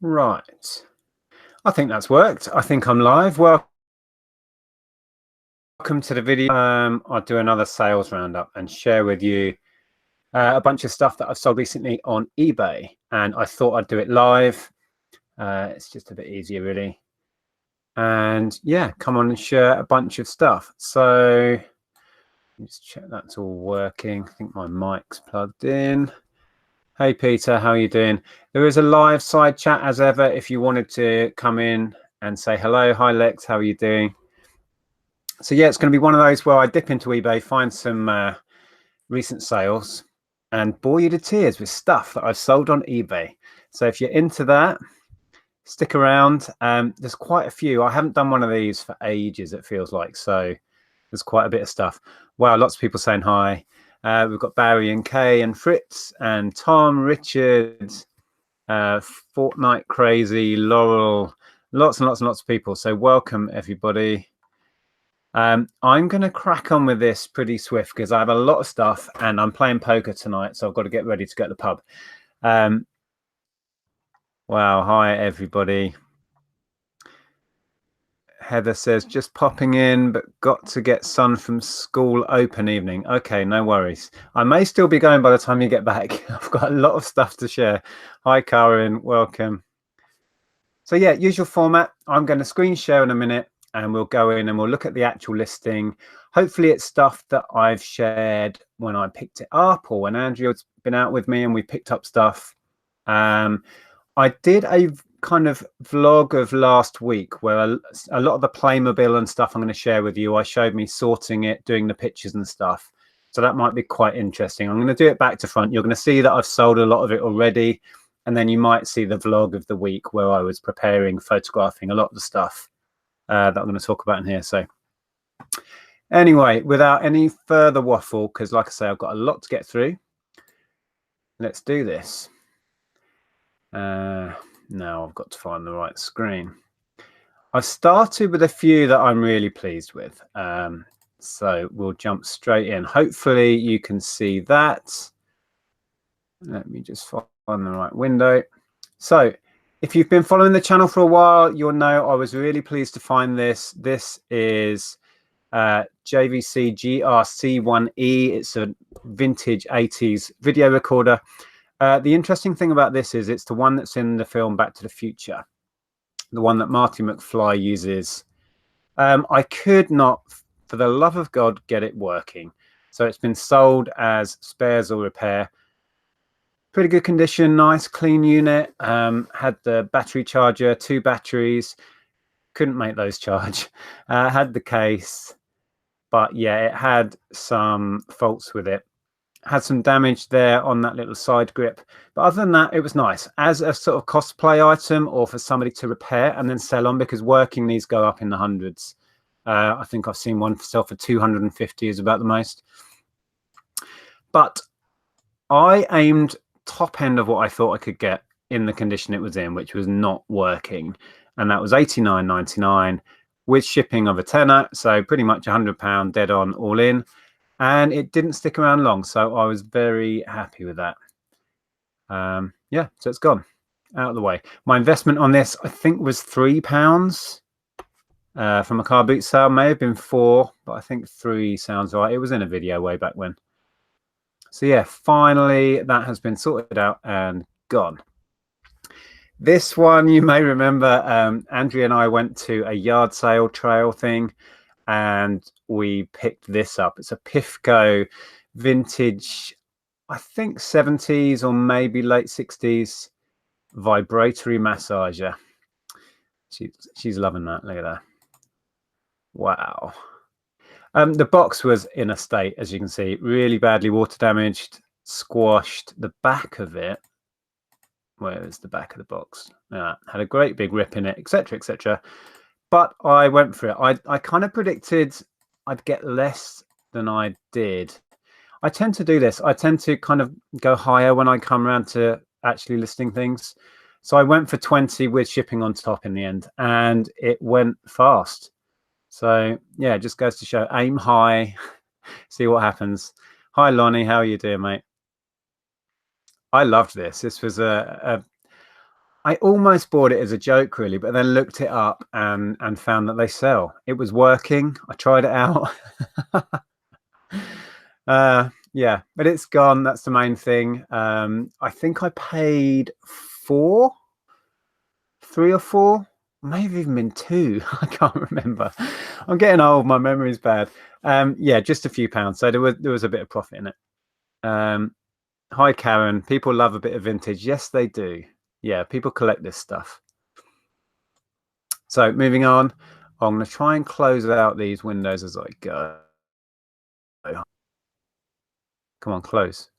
Right. I think that's worked. I think I'm live. Welcome to the video. I'll do another sales roundup and share with you a bunch of stuff that I've sold recently on eBay. And I thought I'd do it live. It's just a bit easier, really. And yeah, come on and share a bunch of stuff. So let's check that's all working. I think my mic's plugged in. Hey Peter, how are you doing? There is a live side chat as ever if you wanted to come in and say hello. Hi Lex, how are you doing? So yeah, it's going to be one of those where I dip into eBay, find some recent sales and bore you to tears with stuff that I've sold on eBay. So if you're into that, stick around. There's quite a few. I haven't done one of these for ages, it feels like. So there's quite a bit of stuff. Wow, lots of people saying hi. We've got Barry and Kay and Fritz and Tom, Richard, Fortnite Crazy, Laurel, lots and lots and lots of people. So welcome everybody. I'm going to crack on with this pretty swift because I have a lot of stuff and I'm playing poker tonight, so I've got to get ready to go to the pub. Wow, hi everybody. Heather says, just popping in, but got to get son from school open evening. Okay, no worries. I may still be going by the time you get back. I've got a lot of stuff to share. Hi, Karen, welcome. So yeah, usual format. I'm going to screen share in a minute and we'll go in and we'll look at the actual listing. Hopefully it's stuff that I've shared when I picked it up or when Andrea's been out with me and we picked up stuff. I did a kind of vlog of last week where a lot of the Playmobil and stuff I'm going to share with you. I showed me sorting it, doing the pictures and stuff. So that might be quite interesting. I'm going to do it back to front. You're going to see that I've sold a lot of it already. And then you might see the vlog of the week where I was preparing, photographing a lot of the stuff that I'm going to talk about in here. So anyway, without any further waffle, because like I say, I've got a lot to get through. Let's do this. Now I've got to find the right screen. I've started with a few that I'm really pleased with. So we'll jump straight in. Hopefully you can see that. Let me just find the right window. So if you've been following the channel for a while, you'll know I was really pleased to find this. This is JVC GRC1E. It's a vintage 80s video recorder. The interesting thing about this is it's the one that's in the film Back to the Future, the one that Marty McFly uses. I could not, for the love of God, get it working. So it's been sold as spares or repair. Pretty good condition, nice clean unit. Had the battery charger, 2 batteries. Couldn't make those charge. Had the case, but yeah, it had some faults with it. Had some damage there on that little side grip, but other than that, it was nice as a sort of cosplay item or for somebody to repair and then sell on, because working these go up in the hundreds. I think I've seen one sell for 250 is about the most. But I aimed top end of what I thought I could get in the condition it was in, which was not working, and that was £89.99 with shipping of a tenner, so pretty much £100 dead on all in. And it didn't stick around long, so I was very happy with that. Yeah, so it's gone out of the way. My investment on this, I think, was £3 from a car boot sale. May have been 4, but I think 3 sounds right. It was in a video way back when. So yeah, finally that has been sorted out and gone. This one, you may remember, Andrea and I went to a yard sale trail thing and we picked this up. It's a Pifco vintage, I think 70s or maybe late 60s vibratory massager. She's loving that. Look at that. Wow. The box was in a state, as you can see, really badly water damaged, squashed. The back of it, where is the back of the box? Had a great big rip in it, etc., etc. But I went for it. I kind of predicted I'd get less than I did. I tend to do this. I tend to kind of go higher when I come around to actually listing things. So I went for 20 with shipping on top in the end, and it went fast. So yeah, it just goes to show, aim high, see what happens. Hi Lonnie, how are you doing, mate? I loved this. This was I almost bought it as a joke, really, but then looked it up and found that they sell. It was working. I tried it out. Yeah, but it's gone. That's the main thing. I think I paid three or four, maybe even been two. I can't remember. I'm getting old. My memory's bad. Yeah, just a few pounds. So there was a bit of profit in it. Hi, Karen. People love a bit of vintage. Yes, they do. Yeah, people collect this stuff. So moving on, I'm going to try and close out these windows as I go. Come on, close.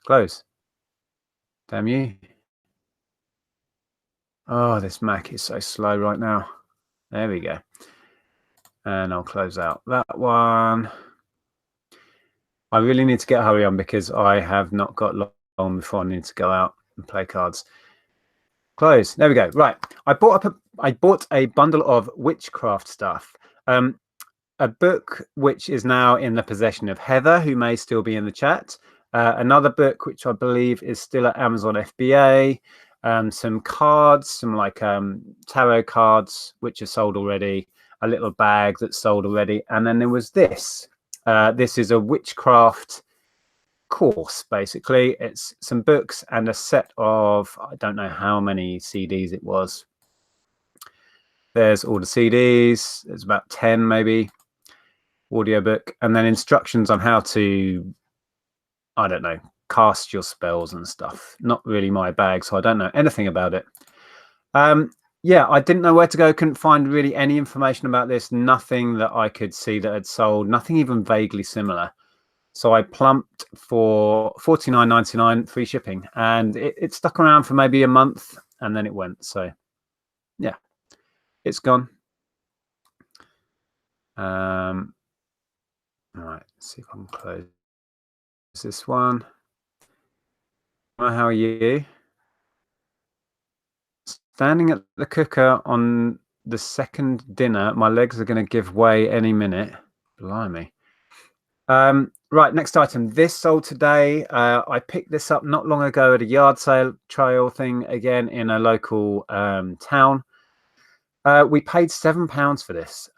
Damn you. Oh, this Mac is so slow right now. There we go. And I'll close out that one. I really need to get a hurry on because I have not got long before I need to go out and play cards. Close. There we go. Right. I bought a bundle of Witchcraft stuff. A book which is now in the possession of Heather, who may still be in the chat. Another book which I believe is still at Amazon FBA. Some cards, some like tarot cards, which are sold already. A little bag that's sold already. And then there was this. This is a Witchcraft course, basically. It's some books and a set of, I don't know how many CDs it was. There's all the CDs. There's about 10 maybe. Audiobook, and then instructions on how to, I don't know, cast your spells and stuff. Not really my bag, so I don't know anything about it. Yeah, I didn't know where to go. Couldn't find really any information about this. Nothing that I could see that had sold. Nothing even vaguely similar. So I plumped for $49.99 free shipping, and it stuck around for maybe a month, and then it went. So yeah, it's gone. All right, let's see if I can close this one. How are you? Standing at the cooker on the second dinner. My legs are going to give way any minute. Blimey. Right, next item. This sold today. I picked this up not long ago at a yard sale trail thing again in a local town. We paid £7 for this.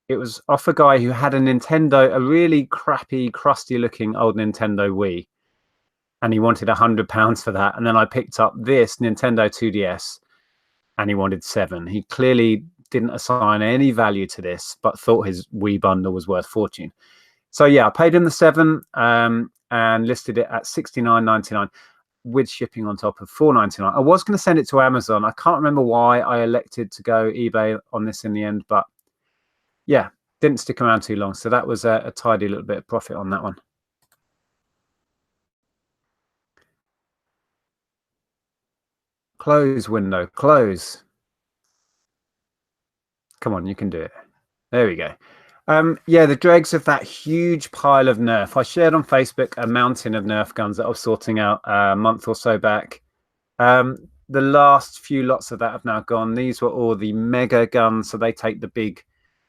It was off a guy who had a Nintendo, a really crappy, crusty-looking old Nintendo Wii, and he wanted £100 for that. And then I picked up this Nintendo 2DS, and he wanted £7. He clearly didn't assign any value to this, but thought his Wii bundle was worth fortune. So yeah, I paid him the £7 and listed it at $69.99 with shipping on top of $4.99. I was going to send it to Amazon. I can't remember why I elected to go eBay on this in the end, but yeah, didn't stick around too long. So that was a tidy little bit of profit on that one. Close window, close. Come on, you can do it. There we go. Yeah, the dregs of that huge pile of Nerf. I shared on Facebook a mountain of Nerf guns that I was sorting out a month or so back. The last few lots of that have now gone. These were all the mega guns, so they take the big,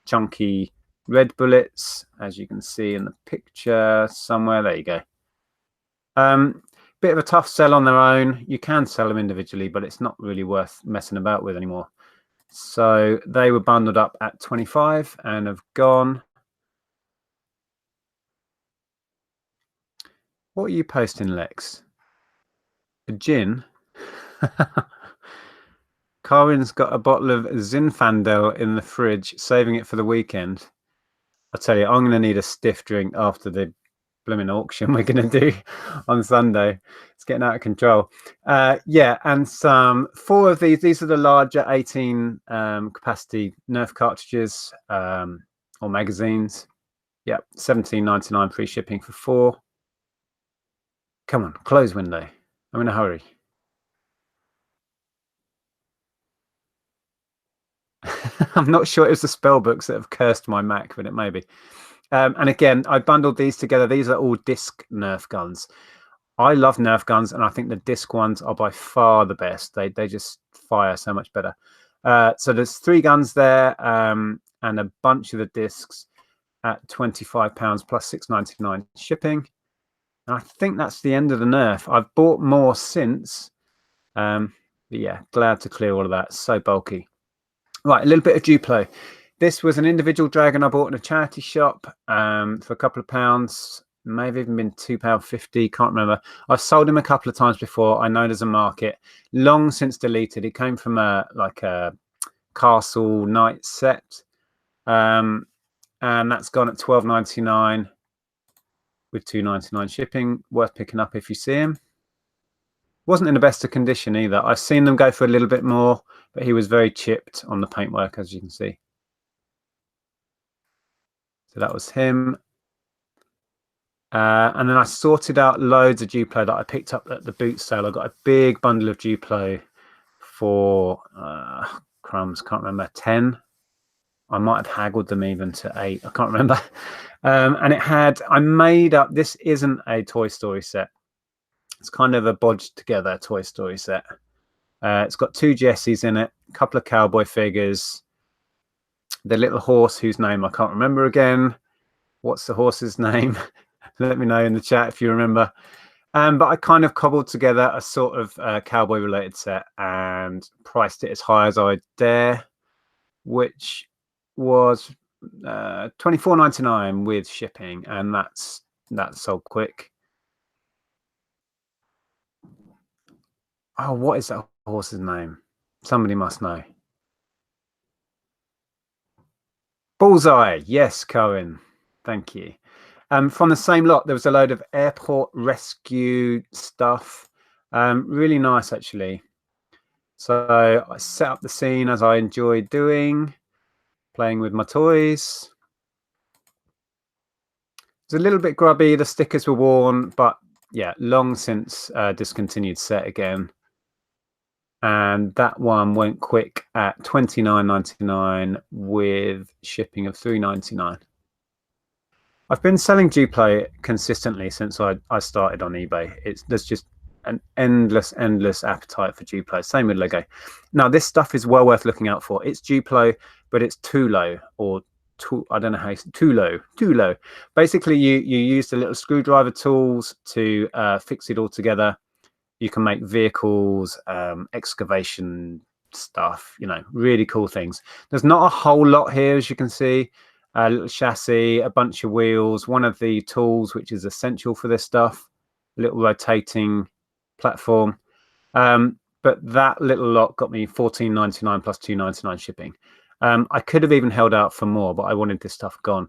chunky red bullets, as you can see in the picture somewhere. There you go. Bit of a tough sell on their own. You can sell them individually, but it's not really worth messing about with anymore. So they were bundled up at 25 and have gone. What are you posting, Lex? A gin? Karin's got a bottle of Zinfandel in the fridge, saving it for the weekend. I tell you, I'm going to need a stiff drink after the blooming auction we're going to do on Sunday. It's getting out of control. Yeah, and some 4 of these are the larger 18 capacity Nerf cartridges or magazines. Yeah, $17.99 free shipping for 4. Come on, close window. I'm in a hurry. I'm not sure it was the spell books that have cursed my Mac, but it may be. And again, I bundled these together. These are all disc Nerf guns. I love Nerf guns, and I think the disc ones are by far the best. They just fire so much better. So there's 3 guns there and a bunch of the discs at £25 plus $6.99 shipping. And I think that's the end of the Nerf. I've bought more since. But yeah, glad to clear all of that. So bulky. Right, a little bit of Duplo. This was an individual dragon I bought in a charity shop for a couple of pounds. May have even been £2.50. Can't remember. I've sold him a couple of times before. I know there's a market. Long since deleted. He came from a castle knight set, and that's gone at £12.99 with £2.99 shipping. Worth picking up if you see him. Wasn't in the best of condition either. I've seen them go for a little bit more, but he was very chipped on the paintwork, as you can see. So that was him. And then I sorted out loads of Duplo that I picked up at the boot sale. I got a big bundle of Duplo for crumbs, can't remember, 10. I might have haggled them even to 8. I can't remember. And it had, I made up, this isn't a Toy Story set. It's kind of a bodged together Toy Story set. It's got 2 Jessies in it, a couple of cowboy figures, the little horse whose name I can't remember again. What's the horse's name? Let me know in the chat if you remember. But I kind of cobbled together a sort of cowboy related set and priced it as high as I dare, which was $24.99 with shipping, and that's sold quick. Oh, what is that horse's name? Somebody must know. Bullseye. Yes, Cohen. Thank you. From the same lot, there was a load of airport rescue stuff. Really nice, actually. So I set up the scene as I enjoyed doing, playing with my toys. It's a little bit grubby. The stickers were worn, but yeah, long since discontinued set again. And that one went quick at $29.99 with shipping of $3.99. I've been selling Duplo consistently since I started on eBay. There's just an endless appetite for Duplo. Same with Lego. Now this stuff is well worth looking out for. It's Duplo, but it's too low, or I don't know how too low. Basically, you use the little screwdriver tools to fix it all together. You can make vehicles, excavation stuff, really cool things. There's not a whole lot here, as you can see. A little chassis, a bunch of wheels, one of the tools which is essential for this stuff, a little rotating platform. But that little lot got me $14.99 plus $2.99 shipping. I could have even held out for more, but I wanted this stuff gone.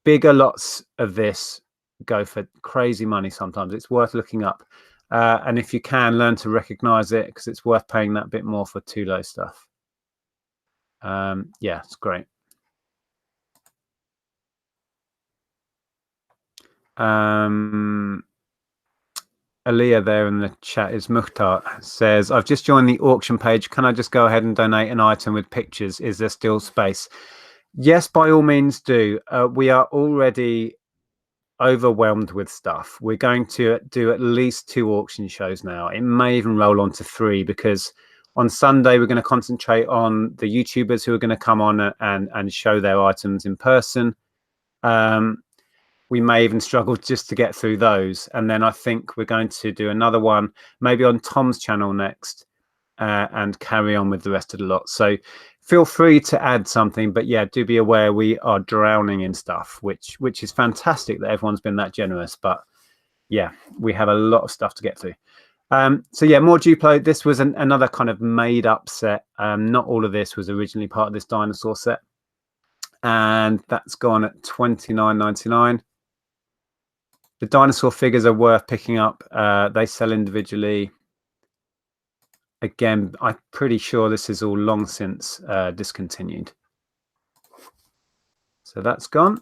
Bigger lots of this go for crazy money sometimes. It's worth looking up. And if you can, learn to recognize it, because it's worth paying that bit more for too low stuff. Yeah, it's great. Aaliyah there in the chat is Mukhtar, says, I've just joined the auction page. Can I just go ahead and donate an item with pictures? Is there still space? Yes, by all means do. We are already overwhelmed with stuff. We're going to do at least 2 auction shows now. It may even roll on to 3, because on Sunday we're going to concentrate on the YouTubers who are going to come on and show their items in person. We may even struggle just to get through those. And then I think we're going to do another one, maybe on Tom's channel next, and carry on with the rest of the lot. So feel free to add something, but yeah, do be aware we are drowning in stuff, which is fantastic that everyone's been that generous. But yeah, we have a lot of stuff to get through. So yeah, more Duplo. This was another kind of made up set. Not all of this was originally part of this dinosaur set. And that's gone at $29.99. The dinosaur figures are worth picking up. They sell individually. Again, I'm pretty sure this is all long since discontinued. So that's gone.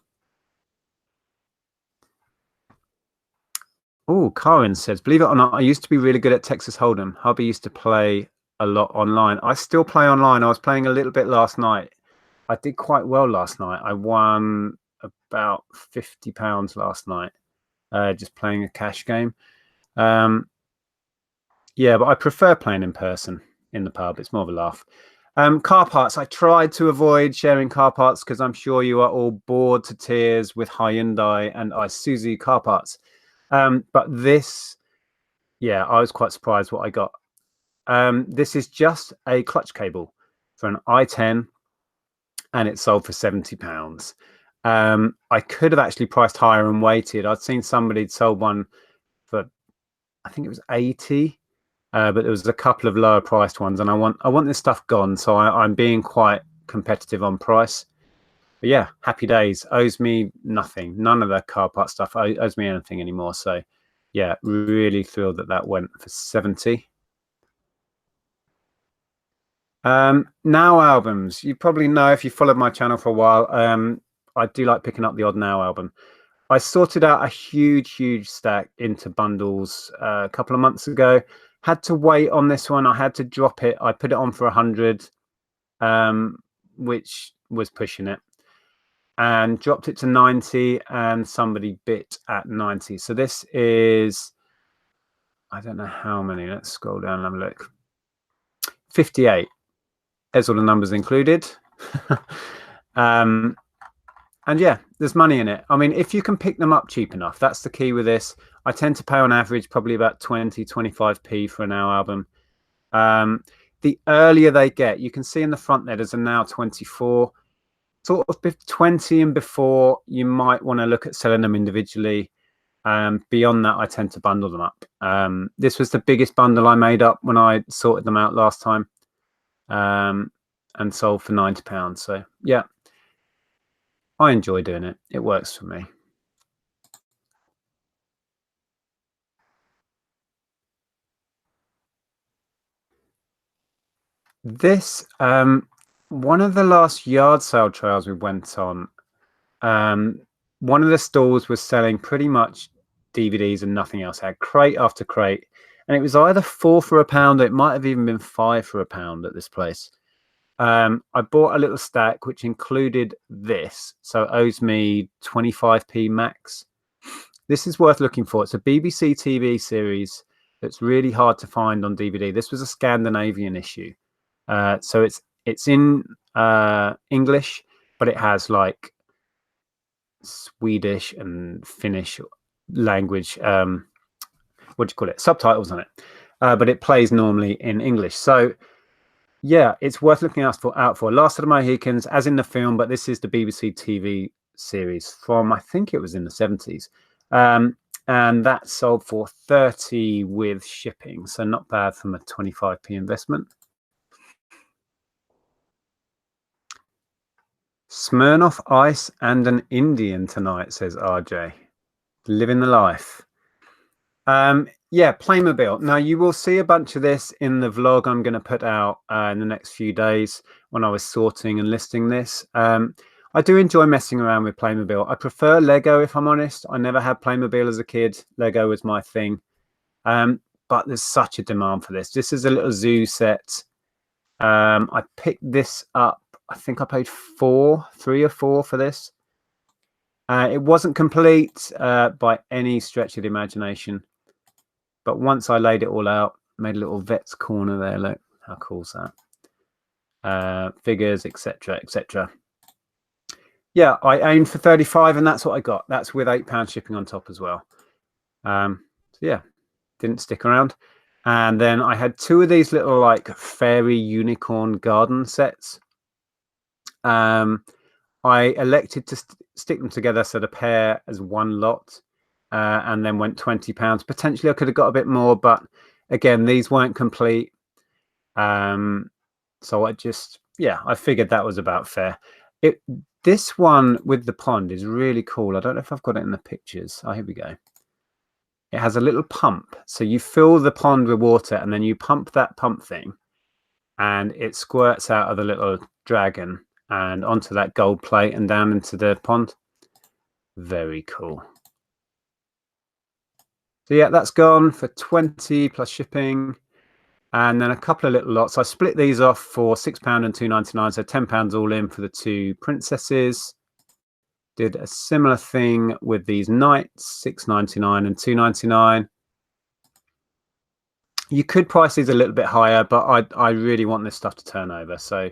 Oh, Karen says, believe it or not, I used to be really good at Texas Hold'em. Hubby used to play a lot online. I still play online. I was playing a little bit last night. I did quite well last night. I won about £50 last night. Just playing a cash game. Yeah, but I prefer playing in person in the pub. It's more of a laugh. Car parts. I tried to avoid sharing car parts because I'm sure you are all bored to tears with Hyundai and Isuzu car parts. But this, yeah, I was quite surprised what I got. This is just a clutch cable for an i10, and it sold for £70. I could have actually priced higher and waited. I'd seen somebody sold one for, I think it was 80, but there was a couple of lower priced ones, and I want this stuff gone, so I'm being quite competitive on price. But yeah, happy days. Owes me nothing. None of the car part stuff owes me anything anymore. So yeah, really thrilled that that went for 70. Now albums. You probably know if you followed my channel for a while. I do like picking up the odd Now album. I sorted out a huge stack into bundles a couple of months ago. Had to wait on this one. I had to drop it. I put it on for 100, which was pushing it, and dropped it to 90, and somebody bit at 90. So this is, I don't know how many. Let's scroll down and have a look. 58. There's all the numbers included. And yeah, there's money in it. I mean, if you can pick them up cheap enough, that's the key with this. I tend to pay on average probably about 20, 25p for a Now album. The earlier they get, you can see in the front there's a Now 24. Sort of 20 and before, you might want to look at selling them individually. Beyond that, I tend to bundle them up. This was the biggest bundle I made up when I sorted them out last time, and sold for £90. So yeah, I enjoy doing it. It works for me. This, one of the last yard sale trails we went on, one of the stalls was selling pretty much DVDs and nothing else. It had crate after crate, and it was either £4 for £1. It might have even been £5 for £1 at this place. I bought a little stack which included this, so it owes me 25p max. This is worth looking for. It's a BBC TV series that's really hard to find on DVD. This was a Scandinavian issue, so it's in English, but it has like Swedish and Finnish language, what do you call it, subtitles on it, but it plays normally in English. So yeah, it's worth looking out for. Last of the Mohicans, as in the film, but this is the BBC TV series from, I think it was in the 70s, and that sold for 30 with shipping, so not bad from a 25p investment. Smirnoff Ice and an Indian tonight, says RJ. Living the life. Yeah, Playmobil. Now, you will see a bunch of this in the vlog I'm going to put out in the next few days when I was sorting and listing this. I do enjoy messing around with Playmobil. I prefer Lego, if I'm honest. I never had Playmobil as a kid. Lego was my thing. But there's such a demand for this. This is a little zoo set. I picked this up. I think I paid 3 or 4 for this. It wasn't complete by any stretch of the imagination. But once I laid it all out, made a little vet's corner there. Look, how cool is that? Figures, etc., etc. Yeah, I aimed for 35, and that's what I got. That's with £8 shipping on top as well. So yeah, didn't stick around. And then I had 2 of these little like fairy unicorn garden sets. I elected to stick them together, so the pair as one lot. And then went £20. Potentially I could have got a bit more, but again, these weren't complete. So I just, yeah, I figured that was about fair. This one with the pond is really cool. I don't know if I've got it in the pictures. Oh, here we go. It has a little pump. So you fill the pond with water, and then you pump that pump thing, and it squirts out of the little dragon and onto that gold plate and down into the pond. Very cool. So yeah, that's gone for 20 plus shipping, and then a couple of little lots. I split these off for £6 and £2.99, so £10 all in for the 2 princesses. Did a similar thing with these knights, £6.99 and £2.99. You could price these a little bit higher, but I really want this stuff to turn over, so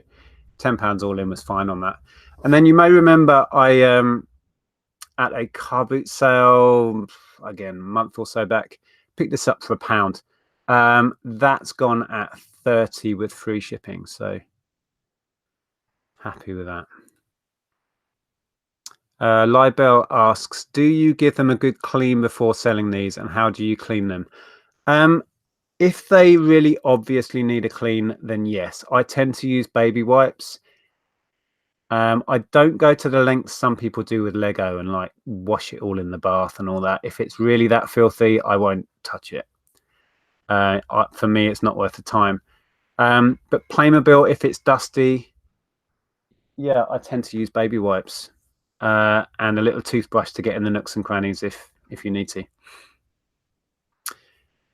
£10 all in was fine on that. And then you may remember I at a car boot sale, again, a month or so back, picked this up for £1. That's gone at 30 with free shipping, so happy with that. Libel asks, do you give them a good clean before selling these, and how do you clean them? If they really obviously need a clean, then yes. I tend to use baby wipes. I don't go to the lengths some people do with Lego and like wash it all in the bath and all that. If it's really that filthy, I won't touch it. For me, it's not worth the time. But Playmobil, if it's dusty, yeah, I tend to use baby wipes and a little toothbrush to get in the nooks and crannies if you need to.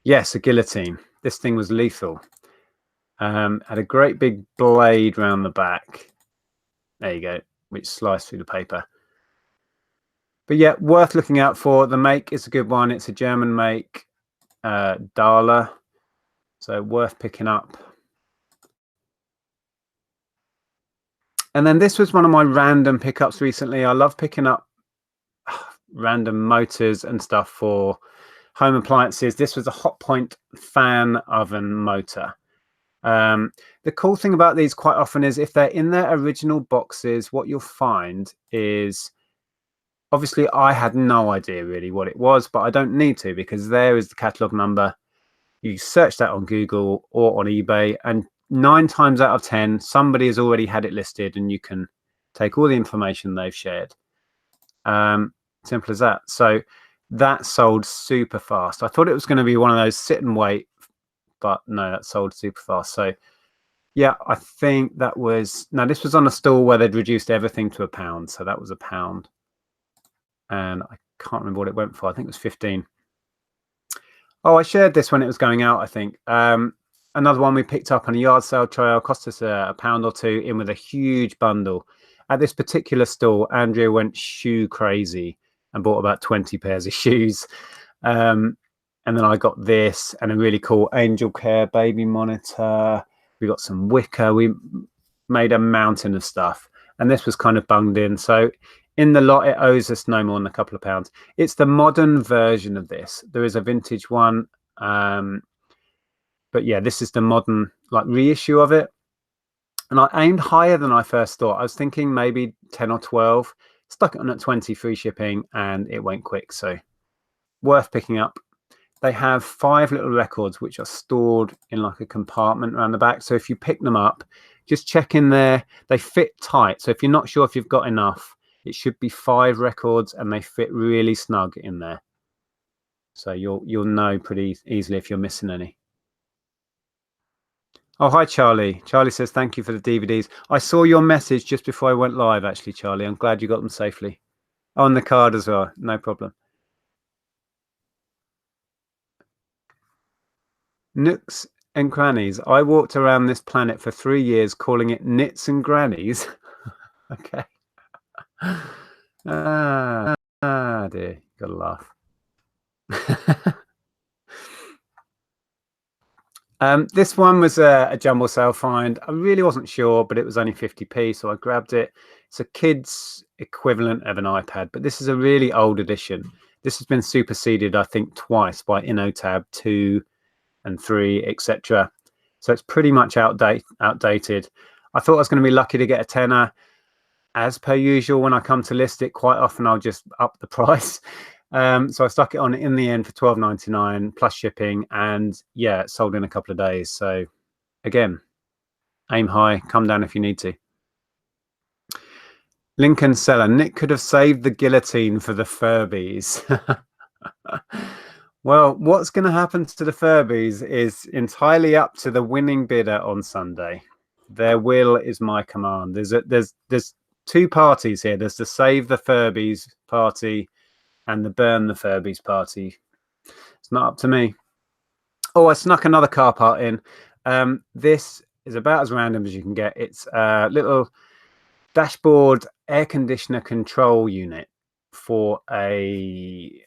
Yes, a guillotine. This thing was lethal. Had a great big blade round the back. There you go, which sliced through the paper. But yeah, worth looking out for. The make is a good one. It's a German make, Dahler, so worth picking up. And then this was one of my random pickups recently. I love picking up random motors and stuff for home appliances. This was a Hotpoint fan oven motor. The cool thing about these quite often is if they're in their original boxes, what you'll find is, obviously I had no idea really what it was, but I don't need to, because there is the catalog number. You search that on Google or on eBay, and 9 times out of 10, somebody has already had it listed, and you can take all the information they've shared. Simple as that. So that sold super fast. I thought it was going to be one of those sit and wait, but no, that sold super fast. So yeah, I think that was, now this was on a stall where they'd reduced everything to £1. So that was £1. And I can't remember what it went for. I think it was 15. Oh, I shared this when it was going out, I think. Another one we picked up on a yard sale trail, cost us £1 or two, in with a huge bundle. At this particular stall, Andrea went shoe crazy and bought about 20 pairs of shoes. And then I got this and a really cool Angel Care baby monitor. We got some wicker. We made a mountain of stuff. And this was kind of bunged in. So in the lot, it owes us no more than a couple of pounds. It's the modern version of this. There is a vintage one. But yeah, this is the modern like reissue of it. And I aimed higher than I first thought. I was thinking maybe 10 or 12. Stuck it on at 20 free shipping, and it went quick. So worth picking up. They have 5 little records which are stored in like a compartment around the back. So if you pick them up, just check in there. They fit tight. So if you're not sure if you've got enough, it should be 5 records, and they fit really snug in there. So you'll know pretty easily if you're missing any. Oh, hi, Charlie. Charlie says, thank you for the DVDs. I saw your message just before I went live, actually, Charlie. I'm glad you got them safely. On the card as well. No problem. Nooks and crannies. I walked around this planet for 3 years calling it nits and grannies. Okay. Dear. Gotta laugh. This one was a jumble sale find. I really wasn't sure, but it was only 50p, so I grabbed it. It's a kid's equivalent of an iPad, but this is a really old edition. This has been superseded, I think, twice by InnoTab 2 and 3, etc. So it's pretty much outdated. I thought I was going to be lucky to get a tenner. As per usual, when I come to list it, quite often I'll just up the price. So I stuck it on in the end for £12.99 plus shipping, and yeah, it sold in a couple of days. So again, aim high, come down if you need to. Lincoln Seller, Nick could have saved the guillotine for the Furbies. Well, what's going to happen to the Furbies is entirely up to the winning bidder on Sunday. Their will is my command. There's 2 parties here. There's the Save the Furbies party and the Burn the Furbies party. It's not up to me. Oh, I snuck another car part in. This is about as random as you can get. It's a little dashboard air conditioner control unit for a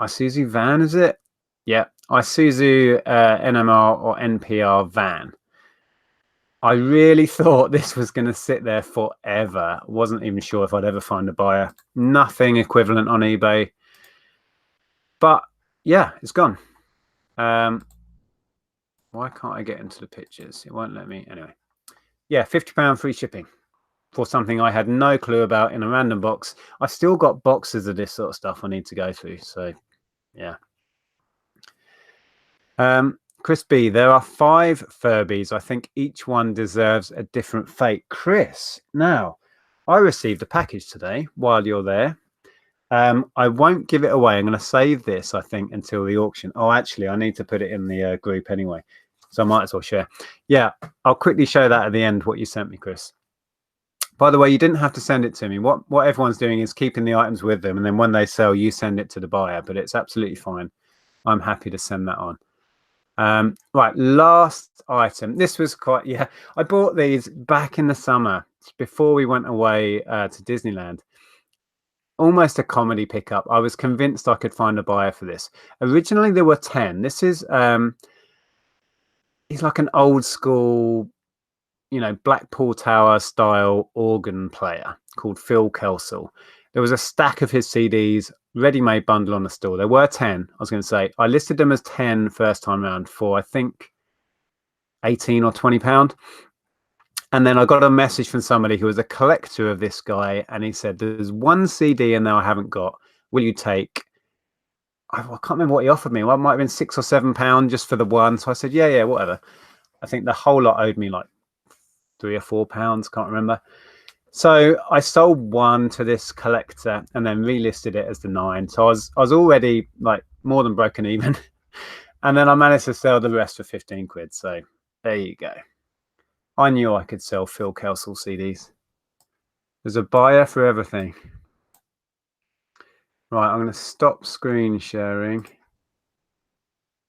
Isuzu van, is it? Yeah, Isuzu NMR or NPR van. I really thought this was going to sit there forever. Wasn't even sure if I'd ever find a buyer. Nothing equivalent on eBay. But yeah, it's gone. Why can't I get into the pictures? It won't let me. Anyway, yeah, £50 free shipping for something I had no clue about in a random box. I still got boxes of this sort of stuff I need to go through. So, yeah. Chris B, there are 5 Furbies. I think each one deserves a different fate. Chris, now, I received a package today while you're there. I won't give it away. I'm going to save this, I think, until the auction. Oh, actually, I need to put it in the group anyway. So I might as well share. Yeah, I'll quickly show that at the end, what you sent me, Chris. By the way, you didn't have to send it to me. What everyone's doing is keeping the items with them. And then when they sell, you send it to the buyer. But it's absolutely fine. I'm happy to send that on. Right, last item. This was quite, yeah, I bought these back in the summer before we went away to Disneyland. Almost a comedy pickup. I was convinced I could find a buyer for this. Originally there were 10. This is he's like an old school, you know, Blackpool Tower style organ player called Phil Kelsall. There was a stack of his CDs, ready-made bundle on the store. There were 10. I was going to say, I listed them as 10 first time around for, I think, 18 or 20 pound. And then I got a message from somebody who was a collector of this guy. And he said, there's one CD in there I haven't got. Will you take? I can't remember what he offered me. Well, it might have been £6 or £7 just for the one. So I said, yeah, whatever. I think the whole lot owed me like £3 or £4. Can't remember. So I sold one to this collector and then relisted it as the 9. So I was already like more than broken even. And then I managed to sell the rest for 15 quid. So there you go. I knew I could sell Phil Kelsall CDs. There's a buyer for everything. Right, I'm going to stop screen sharing.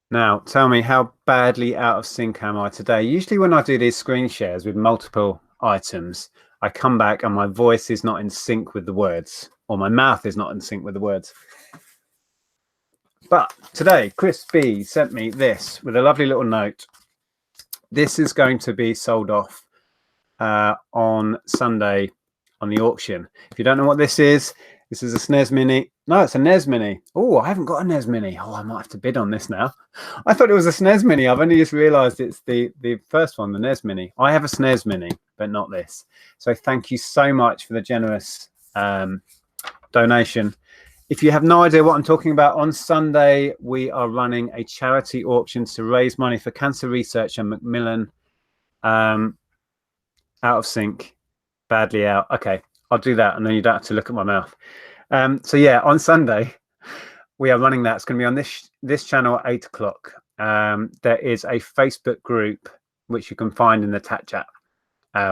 Now, tell me, how badly out of sync am I today? Usually when I do these screen shares with multiple items, I come back and my voice is not in sync with the words, or my mouth is not in sync with the words. But today, Chris B sent me this with a lovely little note. This is going to be sold off on Sunday on the auction. If you don't know what this is a SNES Mini. No, it's a NES Mini. Oh, I haven't got a NES Mini. Oh, I might have to bid on this now. I thought it was a SNES Mini. I've only just realized it's the first one, the NES Mini. I have a SNES Mini, but not this. So thank you so much for the generous donation. If you have no idea what I'm talking about, on Sunday, we are running a charity auction to raise money for cancer research and Macmillan. Out of sync, badly out. Okay, I'll do that, and then you don't have to look at my mouth. So yeah, on Sunday, we are running that. It's going to be on this channel at 8 o'clock. There is a Facebook group, which you can find in the chat,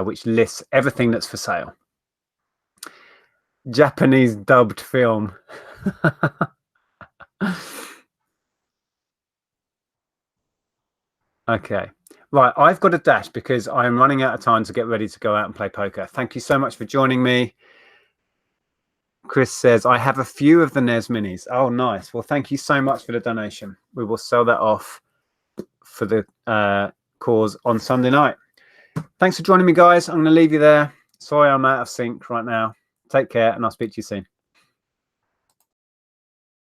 which lists everything that's for sale. Japanese dubbed film. Okay. Right, I've got a dash because I'm running out of time to get ready to go out and play poker. Thank you so much for joining me. Chris says, I have a few of the NES Minis. Oh, nice. Well, thank you so much for the donation. We will sell that off for the cause on Sunday night. Thanks for joining me, guys. I'm going to leave you there. Sorry I'm out of sync right now. Take care, and I'll speak to you soon.